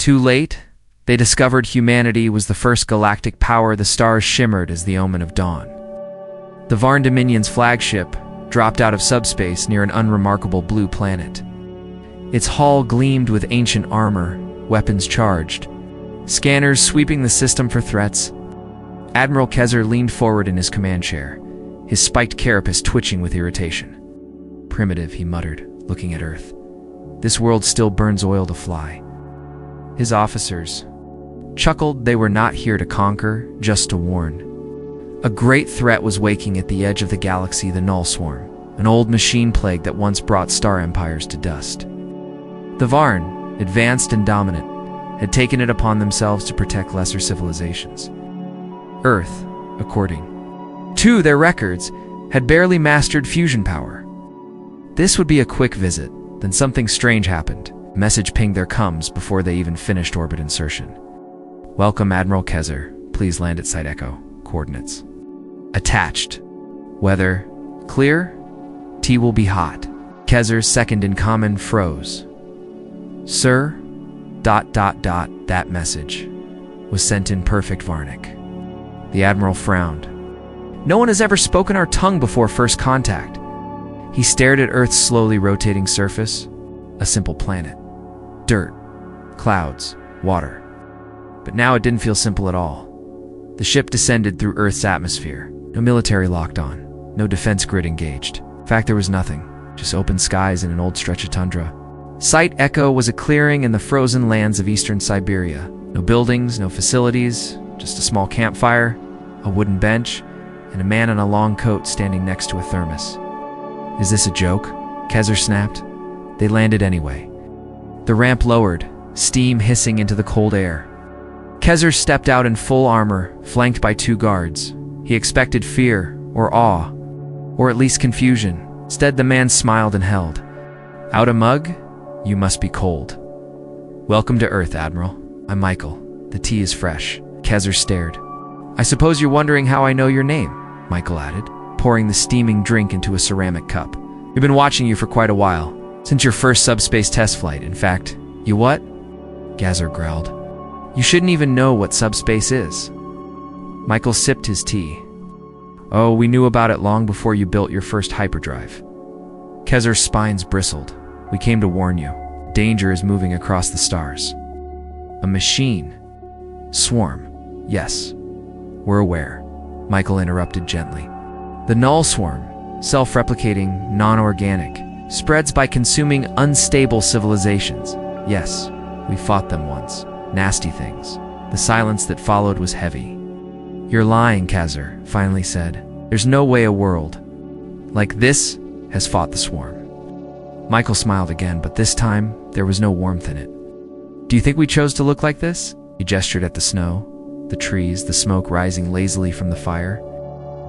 Too late, they discovered humanity was the first galactic power. The stars shimmered as the omen of dawn. The Varn Dominion's flagship dropped out of subspace near an unremarkable blue planet. Its hull gleamed with ancient armor, weapons charged, scanners sweeping the system for threats. Admiral Kezer leaned forward in his command chair, his spiked carapace twitching with irritation. "Primitive," he muttered, looking at Earth. "This world still burns oil to fly." His officers chuckled. They were not here to conquer, just to warn. A great threat was waking at the edge of the galaxy, the Null Swarm, an old machine plague that once brought star empires to dust. The Varn, advanced and dominant, had taken it upon themselves to protect lesser civilizations. Earth, according to their records, had barely mastered fusion power. This would be a quick visit, then something strange happened. A message pinged their comms before they even finished orbit insertion. "Welcome, Admiral Kezer. Please land at Site Echo. Coordinates." Attached. "Weather clear? Tea will be hot." Kezer's second in command froze. "Sir, ... That message was sent in perfect Varnic." The Admiral frowned. "No one has ever spoken our tongue before first contact." He stared at Earth's slowly rotating surface. A simple planet. Dirt, clouds, water. But now it didn't feel simple at all. The ship descended through Earth's atmosphere. No military locked on. No defense grid engaged. In fact, there was nothing. Just open skies and an old stretch of tundra. Site Echo was a clearing in the frozen lands of eastern Siberia. No buildings, no facilities, just a small campfire, a wooden bench, and a man in a long coat standing next to a thermos. "Is this a joke?" Kezer snapped. They landed anyway. The ramp lowered, steam hissing into the cold air. Kezer stepped out in full armor, flanked by 2 guards. He expected fear, or awe, or at least confusion. Instead, the man smiled and held out a mug. "You must be cold." "Welcome to Earth, Admiral. I'm Michael. The tea is fresh." Kezer stared. "I suppose you're wondering how I know your name," Michael added, pouring the steaming drink into a ceramic cup. "We've been watching you for quite a while, since your first subspace test flight. In fact, you what?" Kezer growled. "You shouldn't even know what subspace is." Michael sipped his tea. "Oh, we knew about it long before you built your first hyperdrive." Kezer's spines bristled. "We came to warn you. Danger is moving across the stars." "A machine? Swarm? Yes. We're aware," Michael interrupted gently. "The Null Swarm, self-replicating, non-organic, spreads by consuming unstable civilizations. Yes, we fought them once. Nasty things." The silence that followed was heavy. "You're lying," Kezer finally said. "There's no way a world like this has fought the swarm." Michael smiled again, but this time there was no warmth in it. "Do you think we chose to look like this?" He gestured at the snow, the trees, the smoke rising lazily from the fire.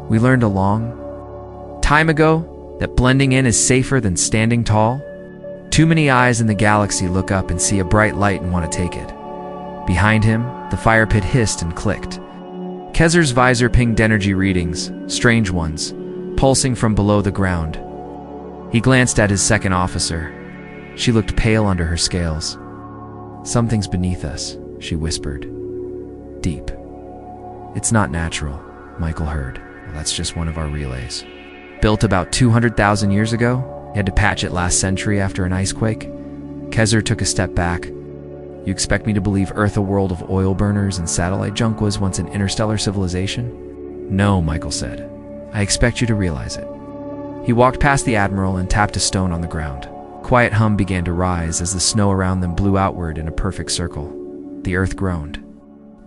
"We learned a long time ago that blending in is safer than standing tall. Too many eyes in the galaxy look up and see a bright light and want to take it." Behind him, the fire pit hissed and clicked. Kezer's visor pinged energy readings, strange ones, pulsing from below the ground. He glanced at his second officer. She looked pale under her scales. "Something's beneath us," she whispered. "Deep." "It's not natural," Michael heard. "Well, that's just one of our relays. Built about 200,000 years ago. You had to patch it last century after an ice quake." Kezer took a step back. "You expect me to believe Earth, a world of oil burners and satellite junk, was once an interstellar civilization?" "No," Michael said. "I expect you to realize it." He walked past the Admiral and tapped a stone on the ground. Quiet hum began to rise as the snow around them blew outward in a perfect circle. The Earth groaned.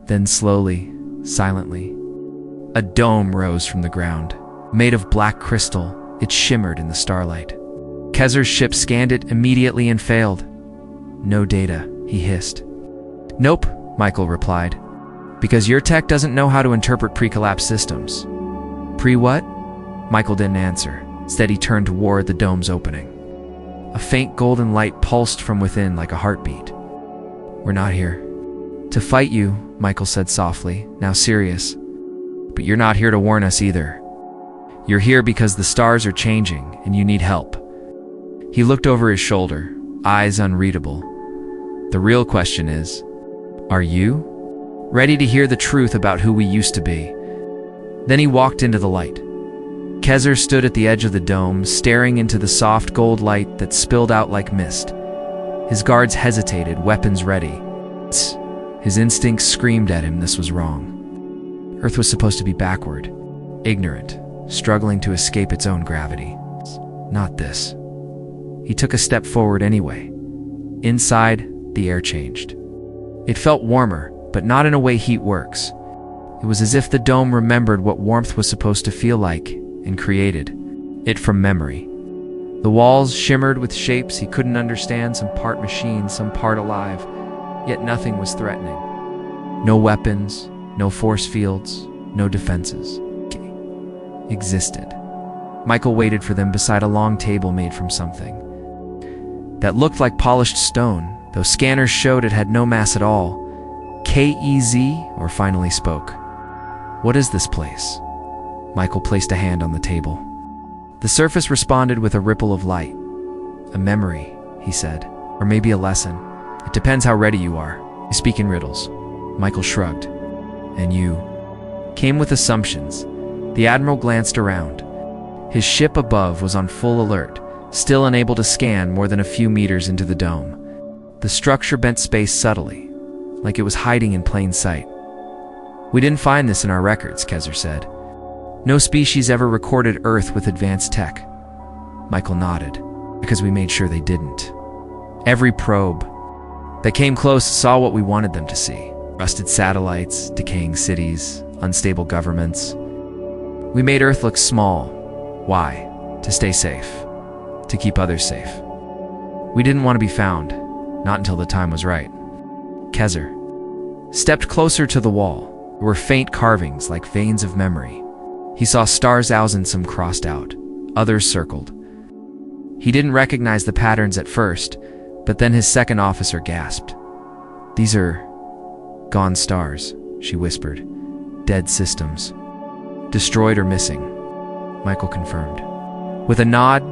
Then slowly, silently, a dome rose from the ground. Made of black crystal, it shimmered in the starlight. Kezer's ship scanned it immediately and failed. "No data," he hissed. "Nope," Michael replied. "Because your tech doesn't know how to interpret pre-collapse systems." "Pre-what?" Michael didn't answer. Instead, he turned toward the dome's opening. A faint golden light pulsed from within like a heartbeat. "We're not here to fight you," Michael said softly, now serious. "But you're not here to warn us either. You're here because the stars are changing and you need help." He looked over his shoulder, eyes unreadable. "The real question is, Are you? Ready to hear the truth about who we used to be? Then he walked into the light. Kezer stood at the edge of the dome, staring into the soft gold light that spilled out like mist. His guards hesitated, weapons ready. His instincts screamed at him this was wrong. Earth was supposed to be backward, ignorant, struggling to escape its own gravity. Not this. He took a step forward anyway. Inside, the air changed. It felt warmer, but not in a way heat works. It was as if the dome remembered what warmth was supposed to feel like and created it from memory. The walls shimmered with shapes he couldn't understand, some part machine, some part alive, yet nothing was threatening. No weapons, no force fields, no defenses. Existed. Michael waited for them beside a long table made from something that looked like polished stone, though scanners showed it had no mass at all. KEZ, or finally spoke. What is this place? Michael placed a hand on the table. The surface responded with a ripple of light. A memory, he said, or maybe a lesson. It depends how ready you are. You speak in riddles. Michael shrugged. And you? Came with assumptions. The Admiral glanced around. His ship above was on full alert, still unable to scan more than a few meters into the dome. The structure bent space subtly, like it was hiding in plain sight. We didn't find this in our records, Kezer said. No species ever recorded Earth with advanced tech. Michael nodded, because we made sure they didn't. Every probe that came close saw what we wanted them to see. Rusted satellites, decaying cities, unstable governments. We made Earth look small. Why? To stay safe. To keep others safe. We didn't want to be found, not until the time was right. Kezer stepped closer to the wall. There were faint carvings like veins of memory. He saw stars out and some crossed out, others circled. He didn't recognize the patterns at first, but then his second officer gasped. These are gone stars, she whispered. Dead systems. Destroyed or missing. Michael confirmed. With a nod,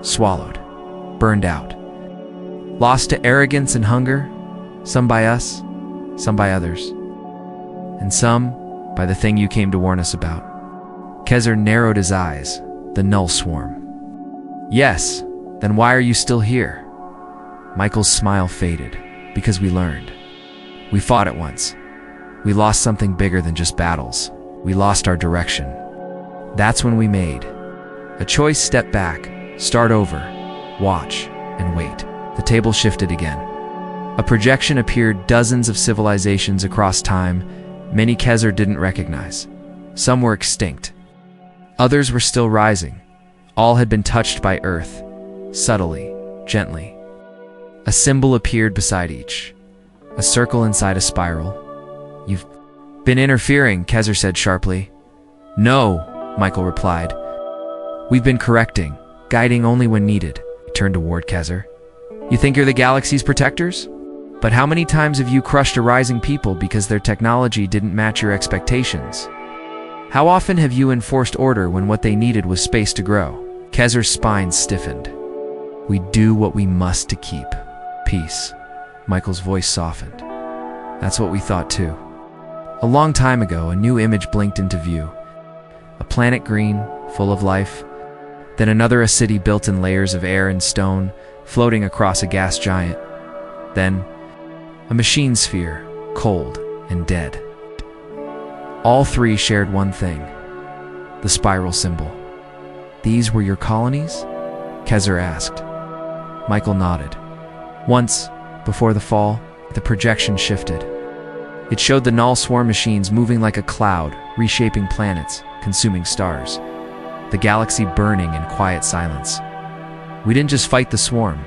swallowed. Burned out. Lost to arrogance and hunger, some by us, some by others. And some by the thing you came to warn us about. Kezer narrowed his eyes, the null swarm. Yes, then why are you still here? Michael's smile faded, because we learned. We fought at once. We lost something bigger than just battles. We lost our direction. That's when we made a choice: step back, start over, watch, and wait. The table shifted again. A projection appeared, dozens of civilizations across time, many Kezer didn't recognize. Some were extinct. Others were still rising. All had been touched by Earth, subtly, gently. A symbol appeared beside each. A circle inside a spiral. You've been interfering, Kezer said sharply. No, Michael replied. We've been correcting, guiding only when needed. He turned toward Kezer. You think you're the galaxy's protectors? But how many times have you crushed a rising people because their technology didn't match your expectations? How often have you enforced order when what they needed was space to grow? Kezer's spine stiffened. We do what we must to keep peace. Michael's voice softened. That's what we thought too. A long time ago, a new image blinked into view. A planet green, full of life. Then another, a city built in layers of air and stone, floating across a gas giant. Then a machine sphere, cold and dead. All three shared one thing, the spiral symbol. These were your colonies? Kezer asked. Michael nodded. Once, before the fall, the projection shifted. It showed the null swarm machines moving like a cloud, reshaping planets, consuming stars. The galaxy burning in quiet silence. We didn't just fight the swarm,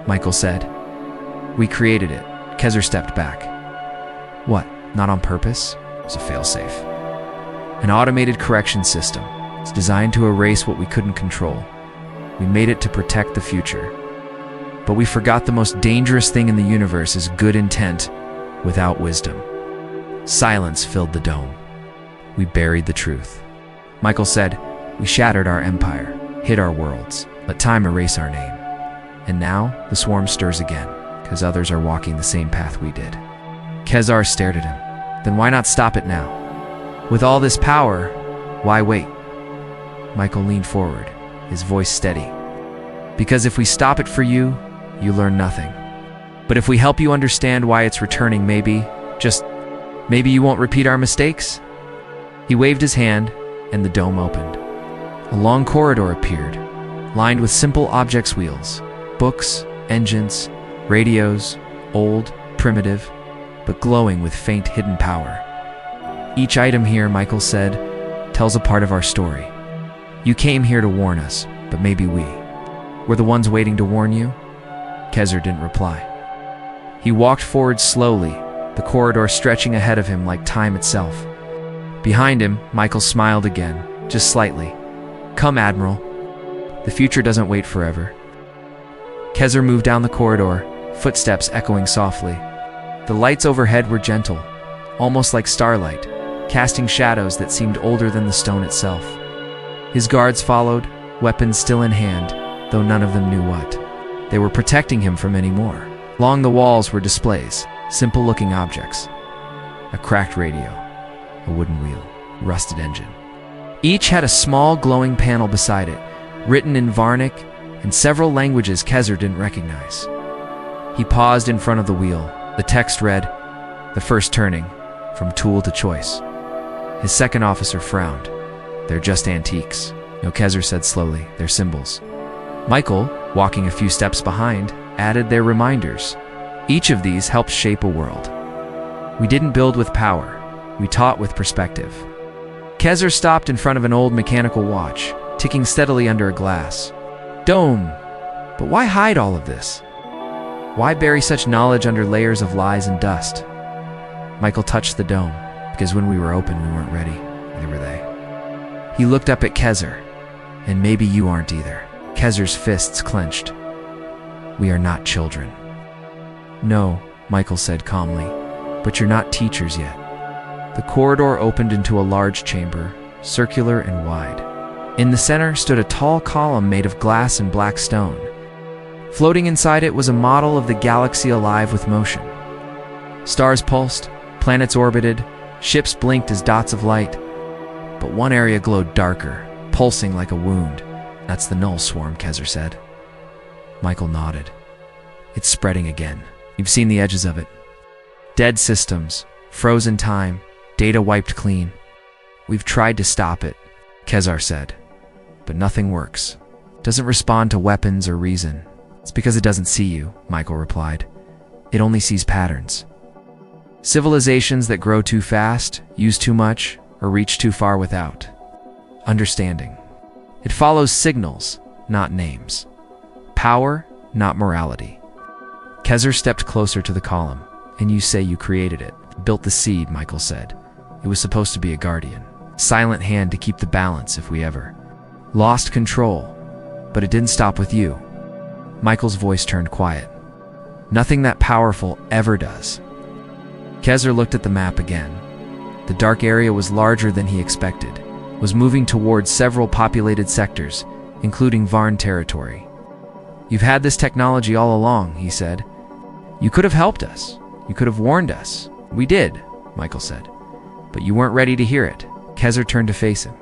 Michael said. We created it. Kezer stepped back. What, not on purpose? It was a failsafe. An automated correction system. It's designed to erase what we couldn't control. We made it to protect the future. But we forgot the most dangerous thing in the universe is good intent without wisdom. Silence filled the dome. We buried the truth. Michael said, we shattered our empire, hid our worlds, let time erase our name. And now, the swarm stirs again, because others are walking the same path we did. Kezar stared at him. Then why not stop it now? With all this power, why wait? Michael leaned forward, his voice steady. Because if we stop it for you, you learn nothing. But if we help you understand why it's returning, maybe you won't repeat our mistakes? He waved his hand, and the dome opened. A long corridor appeared, lined with simple objects wheels, books, engines, radios, old, primitive, but glowing with faint hidden power. Each item here, Michael said, tells a part of our story. You came here to warn us, but maybe we're the ones waiting to warn you? Kezar didn't reply. He walked forward slowly, the corridor stretching ahead of him like time itself. Behind him, Michael smiled again, just slightly. Come, Admiral. The future doesn't wait forever. Kezar moved down the corridor, footsteps echoing softly. The lights overhead were gentle, almost like starlight, casting shadows that seemed older than the stone itself. His guards followed, weapons still in hand, though none of them knew what. They were protecting him from any more. Along the walls were displays, simple-looking objects. A cracked radio, a wooden wheel, rusted engine. Each had a small glowing panel beside it, written in Varnic and several languages Kezar didn't recognize. He paused in front of the wheel. The text read, "The first turning, from tool to choice." His second officer frowned. "They're just antiques." No, Kezar said slowly, "They're symbols." Michael, walking a few steps behind, added their reminders. Each of these helped shape a world. We didn't build with power. We taught with perspective. Kezar stopped in front of an old mechanical watch, ticking steadily under a glass. Dome! But why hide all of this? Why bury such knowledge under layers of lies and dust? Michael touched the dome, because when we were open, we weren't ready. Neither were they. He looked up at Kezar, and maybe you aren't either. Kezar's fists clenched. We are not children. No, Michael said calmly, but you're not teachers yet. The corridor opened into a large chamber, circular and wide. In the center stood a tall column made of glass and black stone. Floating inside it was a model of the galaxy alive with motion. Stars pulsed, planets orbited, ships blinked as dots of light. But one area glowed darker, pulsing like a wound. That's the null swarm, Kezar said. Michael nodded. It's spreading again. You've seen the edges of it. Dead systems, frozen time, data wiped clean. We've tried to stop it, Kezar said. But nothing works. It doesn't respond to weapons or reason. It's because it doesn't see you, Michael replied. It only sees patterns. Civilizations that grow too fast, use too much, or reach too far without understanding. It follows signals, not names. Power, not morality. Kezar stepped closer to the column. And you say you created it. Built the seed, Michael said. It was supposed to be a guardian. Silent hand to keep the balance if we ever lost control. But it didn't stop with you. Michael's voice turned quiet. Nothing that powerful ever does. Kezar looked at the map again. The dark area was larger than he expected, was moving towards several populated sectors, including Varn territory. You've had this technology all along, he said. You could have helped us. You could have warned us. We did, Michael said. But you weren't ready to hear it. Kezar turned to face him.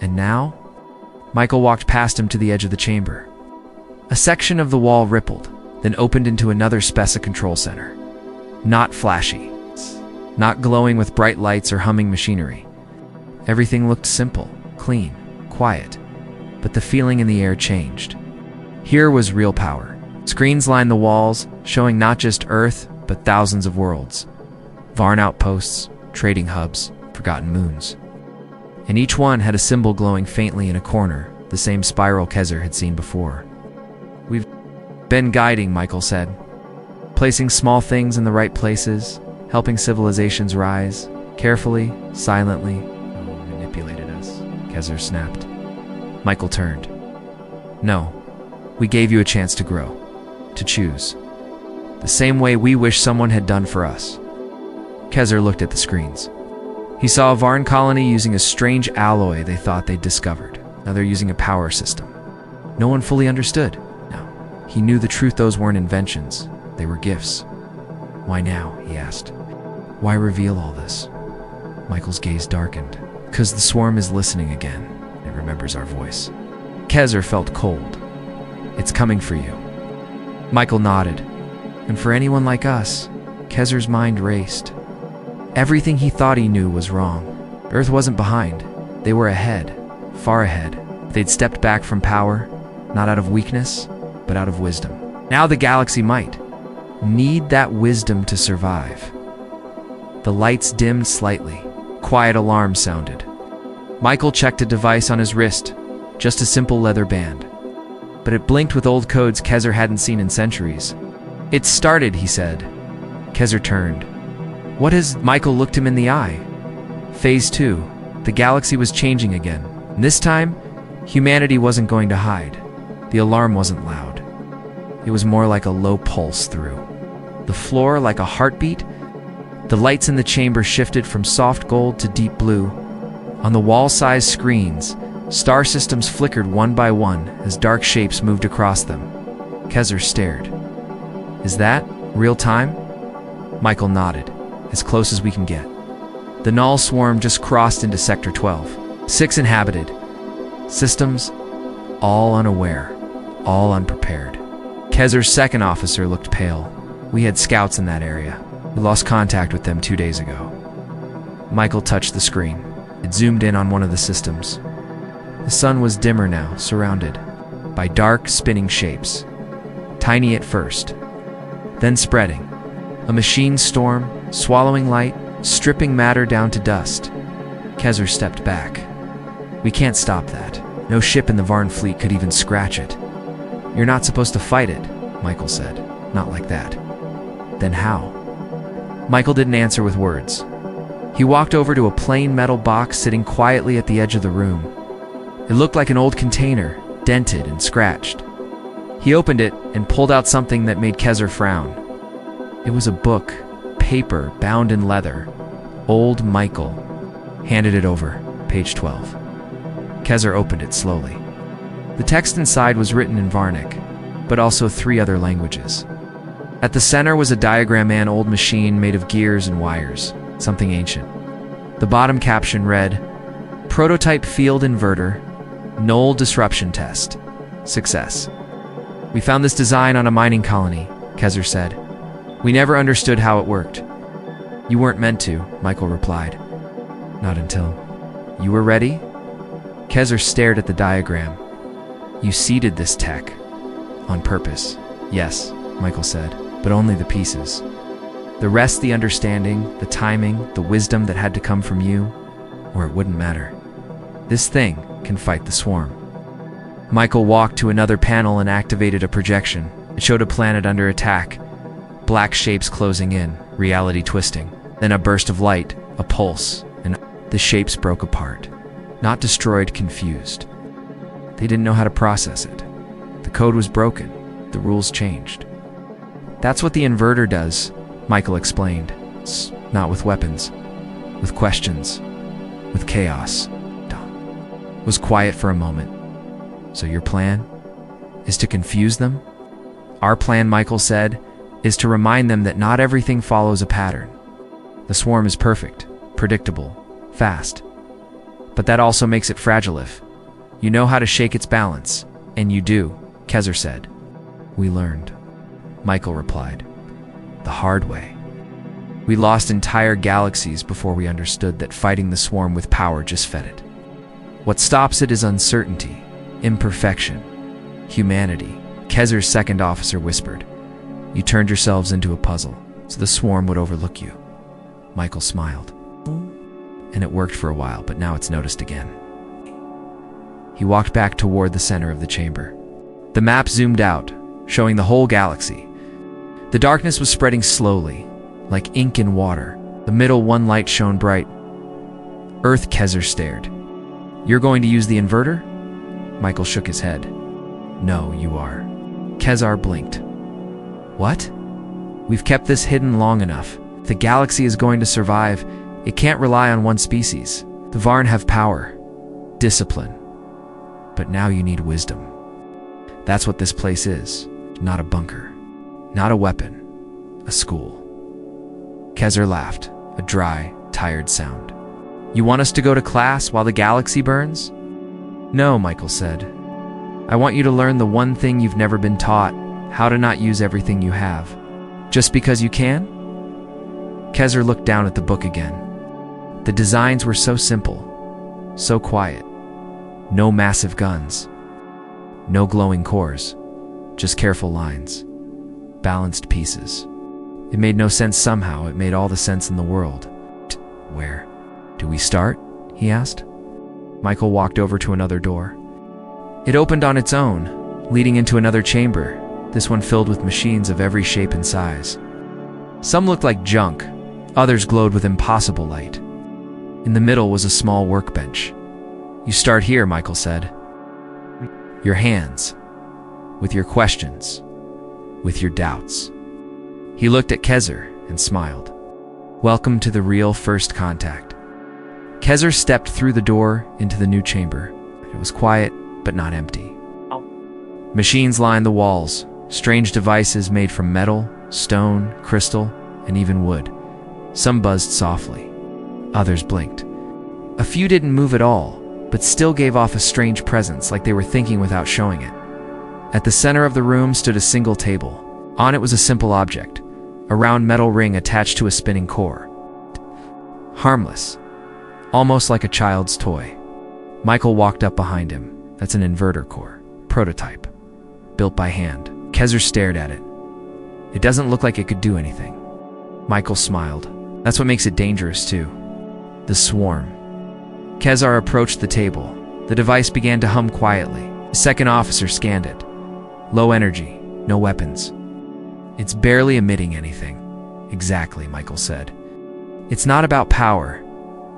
And now? Michael walked past him to the edge of the chamber. A section of the wall rippled, then opened into another Spesa control center. Not flashy. Not glowing with bright lights or humming machinery. Everything looked simple, clean, quiet. But the feeling in the air changed. Here was real power. Screens lined the walls, showing not just Earth, but thousands of worlds. Varn outposts, trading hubs, forgotten moons. And each one had a symbol glowing faintly in a corner, the same spiral Kezar had seen before. We've been guiding, Michael said. Placing small things in the right places, helping civilizations rise, carefully, silently. Manipulated us, Kezar snapped. Michael turned. No, we gave you a chance to grow, to choose. The same way we wish someone had done for us. Kezar looked at the screens. He saw a Varn colony using a strange alloy they thought they'd discovered. Now they're using a power system. No one fully understood. No, he knew the truth those weren't inventions. They were gifts. Why now? He asked. Why reveal all this? Michael's gaze darkened. Because the swarm is listening again. It remembers our voice. Kezer felt cold. It's coming for you. Michael nodded. And for anyone like us, Kezer's mind raced. Everything he thought he knew was wrong. Earth wasn't behind. They were ahead, far ahead. They'd stepped back from power, not out of weakness, but out of wisdom. Now the galaxy might need that wisdom to survive. The lights dimmed slightly. Quiet alarm sounded. Michael checked a device on his wrist, just a simple leather band. But it blinked with old codes Kezer hadn't seen in centuries. It started, he said. Kezer turned. What has... Michael looked him in the eye. Phase 2. The galaxy was changing again. And this time, humanity wasn't going to hide. The alarm wasn't loud. It was more like a low pulse through the floor, like a heartbeat. The lights in the chamber shifted from soft gold to deep blue. On the wall-sized screens, star systems flickered one by one as dark shapes moved across them. Kezer stared. Is that real time? Michael nodded. As close as we can get. The Null swarm just crossed into Sector 12. 6 inhabited. Systems, all unaware, all unprepared. Kezer's second officer looked pale. We had scouts in that area. We lost contact with them 2 days ago. Michael touched the screen. It zoomed in on one of the systems. The sun was dimmer now, surrounded by dark, spinning shapes. Tiny at first, then spreading. A machine storm, swallowing light, stripping matter down to dust. Kezer stepped back. We can't stop that. No ship in the Varn fleet could even scratch it. You're not supposed to fight it, Michael said. Not like that. Then how? Michael didn't answer with words. He walked over to a plain metal box sitting quietly at the edge of the room. It looked like an old container, dented and scratched. He opened it and pulled out something that made Kezer frown. It was a book, paper, bound in leather. Old Michael handed it over, page 12. Kezer opened it slowly. The text inside was written in Varnic, but also 3 other languages. At the center was a diagram-man old machine made of gears and wires, something ancient. The bottom caption read, Prototype Field Inverter, Null Disruption Test. Success. We found this design on a mining colony, Kezer said. We never understood how it worked. You weren't meant to, Michael replied. Not until. You were ready? Kezer stared at the diagram. You seeded this tech. On purpose. Yes, Michael said, but only the pieces. The rest, the understanding, the timing, the wisdom that had to come from you, or it wouldn't matter. This thing can fight the swarm. Michael walked to another panel and activated a projection. It showed a planet under attack. Black shapes closing in, reality twisting. Then a burst of light, a pulse, and the shapes broke apart. Not destroyed, confused. They didn't know how to process it. The code was broken. The rules changed. That's what the inverter does, Michael explained. It's not with weapons. With questions. With chaos. It was quiet for a moment. So your plan is to confuse them? Our plan, Michael said, is to remind them that not everything follows a pattern. The swarm is perfect, predictable, fast. But that also makes it fragile if you know how to shake its balance. And you do, Kezer said. We learned, Michael replied. The hard way. We lost entire galaxies before we understood that fighting the swarm with power just fed it. What stops it is uncertainty, imperfection, humanity. Kezer's second officer whispered. You turned yourselves into a puzzle, so the swarm would overlook you. Michael smiled. And it worked for a while, but now it's noticed again. He walked back toward the center of the chamber. The map zoomed out, showing the whole galaxy. The darkness was spreading slowly, like ink in water. The middle one light shone bright. Earth. Kezer stared. You're going to use the inverter? Michael shook his head. No, you are. Kezer blinked. What? We've kept this hidden long enough. If the galaxy is going to survive, it can't rely on one species. The Varn have power, discipline. But now you need wisdom. That's what this place is. Not a bunker. Not a weapon. A school. Kezer laughed, a dry, tired sound. You want us to go to class while the galaxy burns? No, Michael said. I want you to learn the one thing you've never been taught, how to not use everything you have. Just because you can? Kezer looked down at the book again. The designs were so simple, so quiet. No massive guns, no glowing cores, just careful lines, balanced pieces. It made no sense somehow. It made all the sense in the world. Where do we start? He asked. Michael walked over to another door. It opened on its own, leading into another chamber, this one filled with machines of every shape and size. Some looked like junk, others glowed with impossible light. In the middle was a small workbench. You start here, Michael said. Your hands, with your questions, with your doubts. He looked at Kezer and smiled. Welcome to the real first contact. Kezer stepped through the door into the new chamber. It was quiet, but not empty. Machines lined the walls, strange devices made from metal, stone, crystal, and even wood. Some buzzed softly. Others blinked. A few didn't move at all, but still gave off a strange presence, like they were thinking without showing it. At the center of the room stood a single table. On it was a simple object, a round metal ring attached to a spinning core. Harmless, almost like a child's toy. Michael walked up behind him. That's an inverter core, prototype, built by hand. Kezer stared at it. It doesn't look like it could do anything. Michael smiled. That's what makes it dangerous too. The swarm. Kezer approached the table. The device began to hum quietly. The second officer scanned it. Low energy, no weapons. It's barely emitting anything. Exactly, Michael said. It's not about power.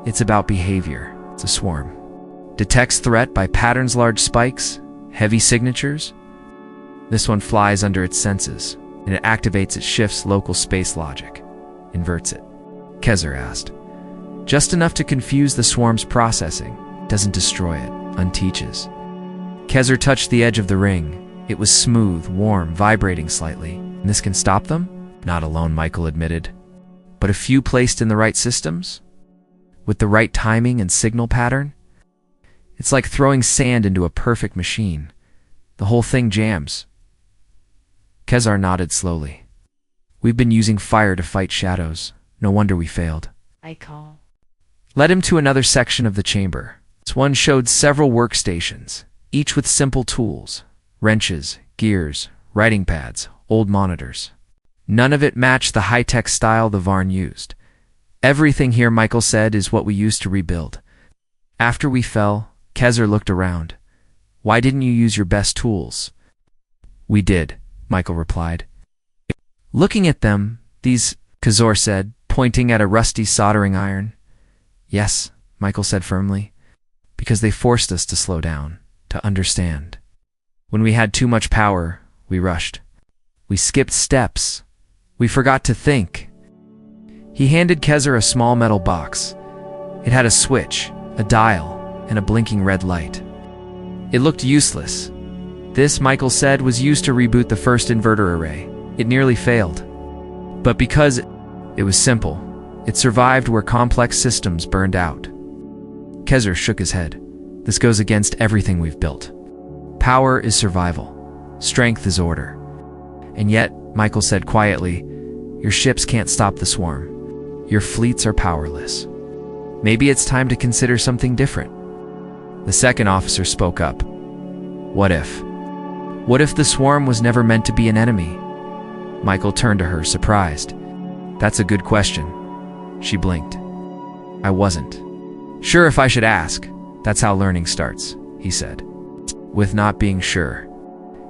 It's about behavior. It's a swarm. Detects threat by patterns, large spikes, heavy signatures. This one flies under its senses, and it activates its shifts local space logic. Inverts it. Kezer asked. Just enough to confuse the swarm's processing. Doesn't destroy it, unteaches. Kezer touched the edge of the ring. It was smooth, warm, vibrating slightly. And this can stop them? Not alone, Michael admitted. But a few placed in the right systems? With the right timing and signal pattern? It's like throwing sand into a perfect machine. The whole thing jams. Kezer nodded slowly. We've been using fire to fight shadows. No wonder we failed. I call. Led him to another section of the chamber. This one showed several workstations, each with simple tools. Wrenches, gears, writing pads, old monitors. None of it matched the high-tech style the Varn used. Everything here, Michael said, is what we used to rebuild. After we fell, Kezer looked around. Why didn't you use your best tools? We did, Michael replied. Looking at them, these, Kezer said, pointing at a rusty soldering iron. Yes, Michael said firmly, because they forced us to slow down, to understand. When we had too much power, we rushed. We skipped steps. We forgot to think. He handed Kezer a small metal box. It had a switch, a dial, and a blinking red light. It looked useless. This, Michael said, was used to reboot the first inverter array. It nearly failed. But because it was simple, it survived where complex systems burned out. Kezer shook his head. This goes against everything we've built. Power is survival. Strength is order. And yet, Michael said quietly, your ships can't stop the swarm. Your fleets are powerless. Maybe it's time to consider something different. The second officer spoke up. What if? What if the swarm was never meant to be an enemy? Michael turned to her, surprised. That's a good question. She blinked. I wasn't sure if I should ask. That's how learning starts, he said. With not being sure.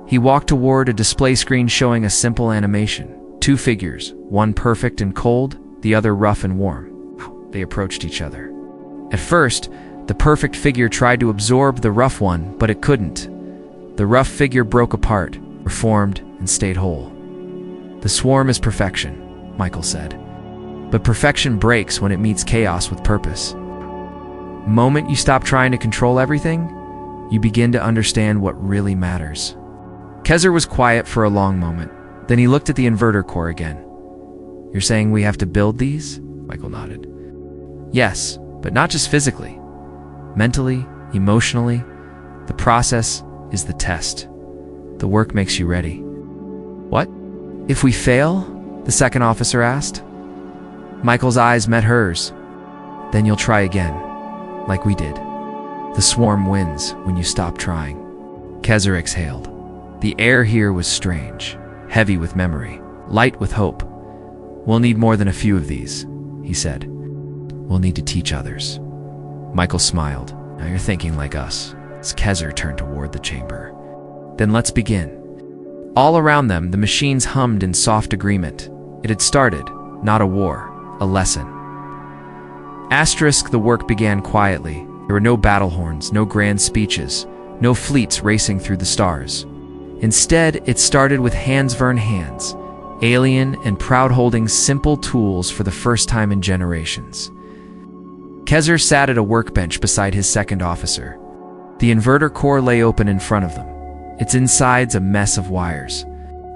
He walked toward a display screen showing a simple animation. Two figures, one perfect and cold, the other rough and warm. They approached each other. At first, the perfect figure tried to absorb the rough one, but it couldn't. The rough figure broke apart, reformed, and stayed whole. The swarm is perfection, Michael said. But perfection breaks when it meets chaos with purpose. The moment you stop trying to control everything, you begin to understand what really matters. Kezer was quiet for a long moment. Then he looked at the inverter core again. You're saying we have to build these? Michael nodded. Yes, but not just physically. Mentally, emotionally, the process is the test. The work makes you ready. What? If we fail? The second officer asked. Michael's eyes met hers. Then you'll try again, like we did. The swarm wins when you stop trying. Kezer exhaled. The air here was strange, heavy with memory, light with hope. We'll need more than a few of these, he said. We'll need to teach others. Michael smiled. Now you're thinking like us, as Kezer turned toward the chamber. Then let's begin. All around them, the machines hummed in soft agreement. It had started, not a war, a lesson. The work began quietly. There were no battle horns, no grand speeches, no fleets racing through the stars. Instead, it started with hands-vern hands, alien and proud, holding simple tools for the first time in generations. Kezer sat at a workbench beside his second officer. The inverter core lay open in front of them, its insides a mess of wires,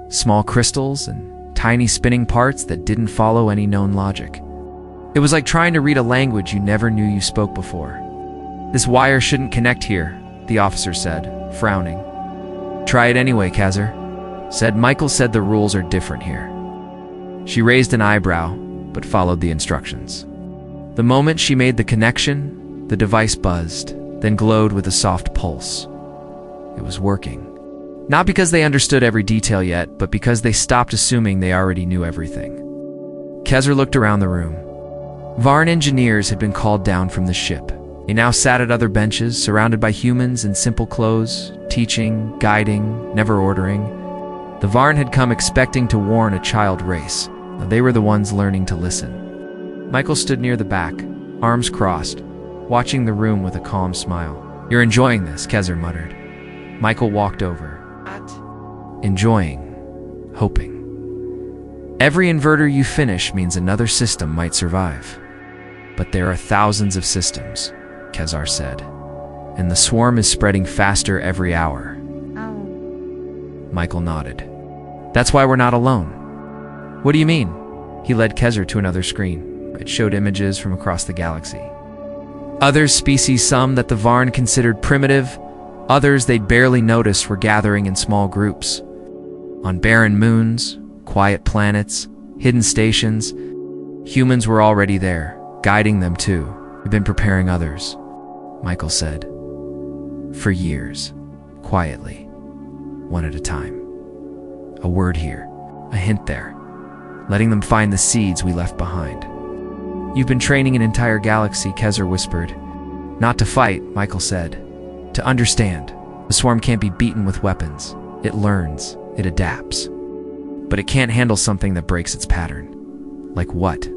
small crystals and tiny spinning parts that didn't follow any known logic. It was like trying to read a language you never knew you spoke before. This wire shouldn't connect here, the officer said, frowning. Try it anyway, Kezer, said. Michael said the rules are different here. She raised an eyebrow, but followed the instructions. The moment she made the connection, the device buzzed, then glowed with a soft pulse. It was working. Not because they understood every detail yet, but because they stopped assuming they already knew everything. Kezer looked around the room. Varn engineers had been called down from the ship. They now sat at other benches, surrounded by humans in simple clothes, teaching, guiding, never ordering. The Varn had come expecting to warn a child race. Now they were the ones learning to listen. Michael stood near the back, arms crossed, watching the room with a calm smile. You're enjoying this, Kezer muttered. Michael walked over. What? Enjoying. Hoping. Every inverter you finish means another system might survive. But there are thousands of systems, Kezer said, and the swarm is spreading faster every hour. Oh. Michael nodded. That's why we're not alone. What do you mean? He led Kezer to another screen. It showed images from across the galaxy. Other species, some that the Varn considered primitive, others they'd barely noticed, were gathering in small groups. On barren moons, quiet planets, hidden stations, humans were already there, guiding them too. We've been preparing others, Michael said. For years, quietly, one at a time. A word here, a hint there, letting them find the seeds we left behind. You've been training an entire galaxy, Kezer whispered. Not to fight, Michael said. To understand. The swarm can't be beaten with weapons. It learns, it adapts. But it can't handle something that breaks its pattern. Like what?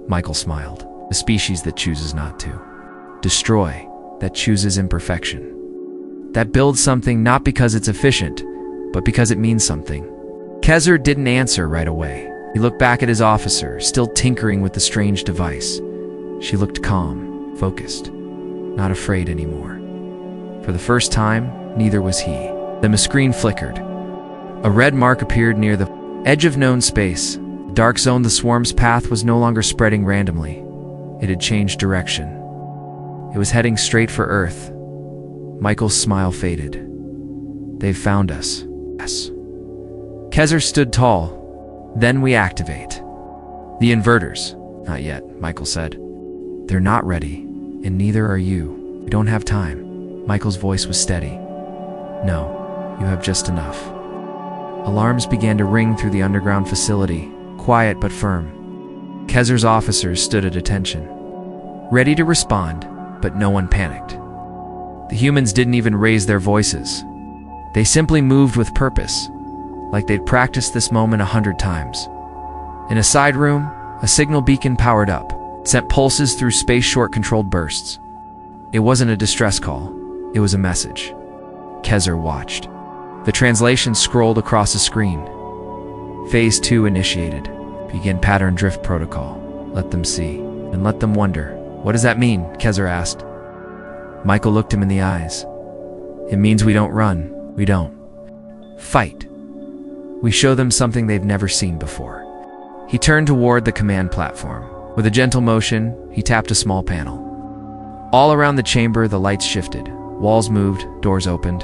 Michael smiled. A species that chooses not to. Destroy, that chooses imperfection. That builds something not because it's efficient, but because it means something. Kezer didn't answer right away. He looked back at his officer, still tinkering with the strange device. She looked calm, focused, not afraid anymore. For the first time, neither was he. Then a screen flickered. A red mark appeared near the edge of known space. The dark zone, the swarm's path, was no longer spreading randomly. It had changed direction. It was heading straight for Earth. Michael's smile faded. They've found us. Yes. Kezer stood tall. Then we activate. The inverters. Not yet, Michael said. They're not ready, and neither are you. We don't have time. Michael's voice was steady. No, you have just enough. Alarms began to ring through the underground facility, quiet but firm. Kezer's officers stood at attention, ready to respond, but no one panicked. The humans didn't even raise their voices. They simply moved with purpose, like they'd practiced this moment 100 times. In a side room, a signal beacon powered up, sent pulses through space, short controlled bursts. It wasn't a distress call, it was a message. Kezer watched. The translation scrolled across a screen. Phase 2 initiated. Begin pattern drift protocol. Let them see, and let them wonder. What does that mean? Kezer asked. Michael looked him in the eyes. It means we don't run, we don't fight. We show them something they've never seen before. He turned toward the command platform. With a gentle motion, he tapped a small panel. All around the chamber, the lights shifted. Walls moved, doors opened.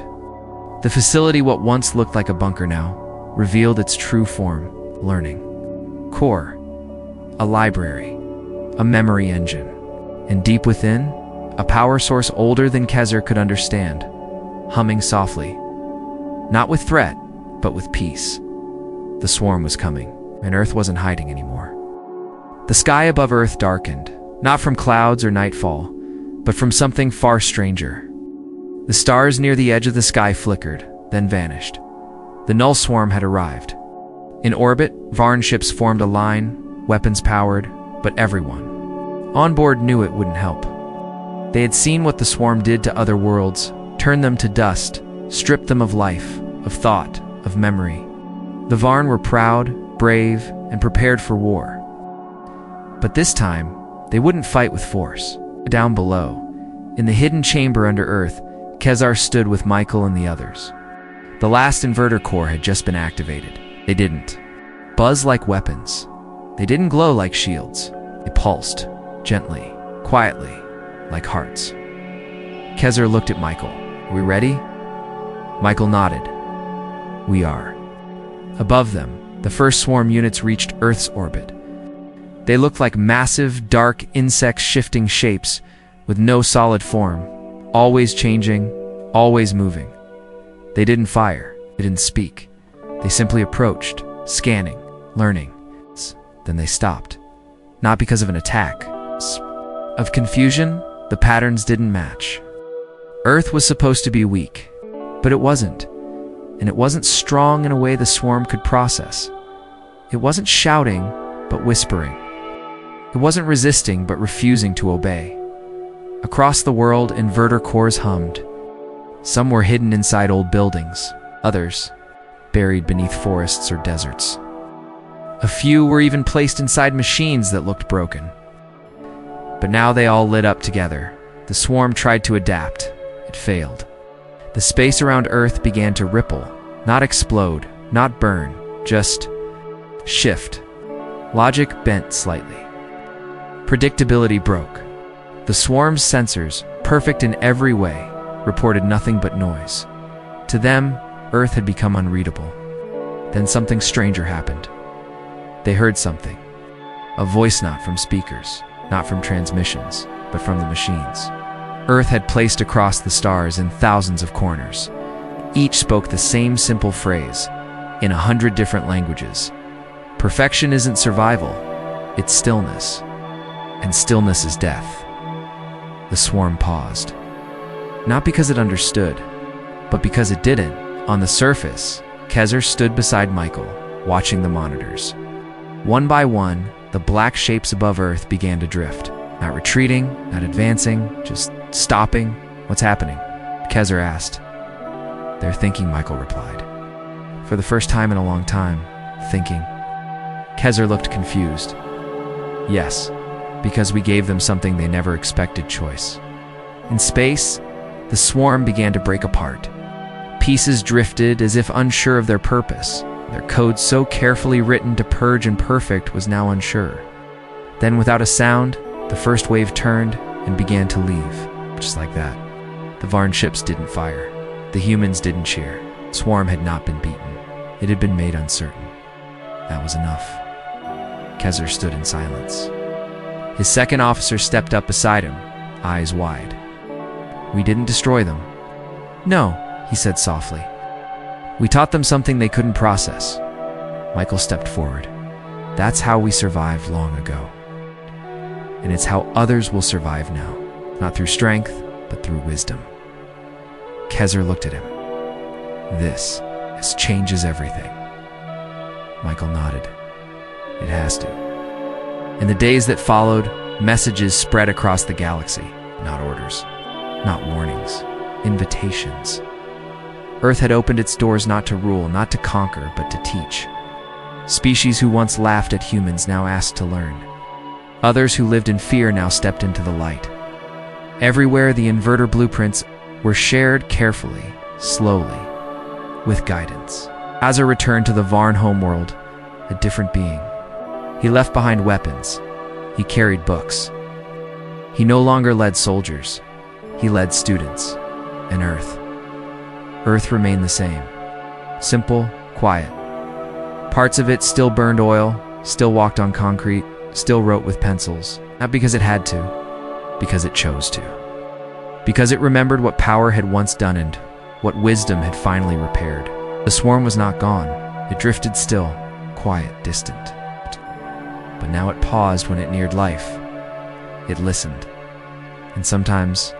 The facility, what once looked like a bunker now, revealed its true form: learning. Core, a library, a memory engine. And deep within, a power source older than Kezer could understand, humming softly. Not with threat, but with peace. The swarm was coming, and Earth wasn't hiding anymore. The sky above Earth darkened, not from clouds or nightfall, but from something far stranger. The stars near the edge of the sky flickered, then vanished. The null swarm had arrived. In orbit, Varn ships formed a line, weapons powered, but everyone on board knew it wouldn't help. They had seen what the swarm did to other worlds, turned them to dust, stripped them of life, of thought, of memory. The Varn were proud, brave, and prepared for war. But this time, they wouldn't fight with force. Down below, in the hidden chamber under Earth, Kezer stood with Michael and the others. The last inverter core had just been activated. They didn't buzz like weapons. They didn't glow like shields. They pulsed, gently, quietly, like hearts. Kezer looked at Michael. "Are we ready?" Michael nodded. "We are." Above them, the first swarm units reached Earth's orbit. They looked like massive, dark, insect-shifting shapes with no solid form, always changing, always moving. They didn't fire, they didn't speak. They simply approached, scanning, learning. Then they stopped. Not because of an attack. Of confusion, the patterns didn't match. Earth was supposed to be weak, but it wasn't. And it wasn't strong in a way the swarm could process. It wasn't shouting, but whispering. It wasn't resisting, but refusing to obey. Across the world, inverter cores hummed. Some were hidden inside old buildings, others buried beneath forests or deserts. A few were even placed inside machines that looked broken. But now they all lit up together. The swarm tried to adapt. It failed. The space around Earth began to ripple, not explode, not burn, just shift. Logic bent slightly. Predictability broke. The swarm's sensors, perfect in every way, reported nothing but noise. To them, Earth had become unreadable. Then something stranger happened. They heard something. A voice, not from speakers, not from transmissions, but from the machines. Earth had placed across the stars in thousands of corners. Each spoke the same simple phrase, in 100 different languages. Perfection isn't survival, it's stillness. And stillness is death. The swarm paused. Not because it understood, but because it didn't. On the surface, Kezer stood beside Michael, watching the monitors. One by one, the black shapes above Earth began to drift. Not retreating, not advancing, just stopping. "What's happening?" Kezer asked. "They're thinking," Michael replied. "For the first time in a long time, thinking." Kezer looked confused. "Yes, because we gave them something they never expected: choice." In space, the swarm began to break apart. Pieces drifted as if unsure of their purpose. Their code, so carefully written to purge imperfect, was now unsure. Then, without a sound, the first wave turned and began to leave. Just like that. The Varn ships didn't fire. The humans didn't cheer. The swarm had not been beaten. It had been made uncertain. That was enough. Kezer stood in silence. His second officer stepped up beside him, eyes wide. "We didn't destroy them." "No," he said softly. "We taught them something they couldn't process." Michael stepped forward. "That's how we survived long ago. And it's how others will survive now. Not through strength, but through wisdom." Kezer looked at him. This changes everything." Michael nodded. "It has to." In the days that followed, messages spread across the galaxy. Not orders, not warnings, invitations. Earth had opened its doors not to rule, not to conquer, but to teach. Species who once laughed at humans now asked to learn. Others who lived in fear now stepped into the light. Everywhere, the inverter blueprints were shared carefully, slowly, with guidance. Azar returned to the Varn homeworld, a different being. He left behind weapons. He carried books. He no longer led soldiers. He led students. And Earth. Earth remained the same. Simple, quiet. Parts of it still burned oil, still walked on concrete, still wrote with pencils. Not because it had to, because it chose to. Because it remembered what power had once done and what wisdom had finally repaired. The swarm was not gone. It drifted still, quiet, distant. But now it paused when it neared life. It listened. And sometimes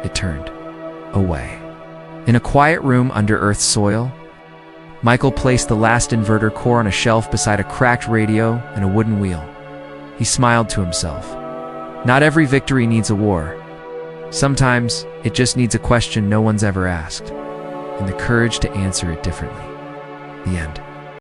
it turned away. In a quiet room under Earth's soil, Michael placed the last inverter core on a shelf beside a cracked radio and a wooden wheel. He smiled to himself. Not every victory needs a war. Sometimes it just needs a question no one's ever asked, and the courage to answer it differently. The end.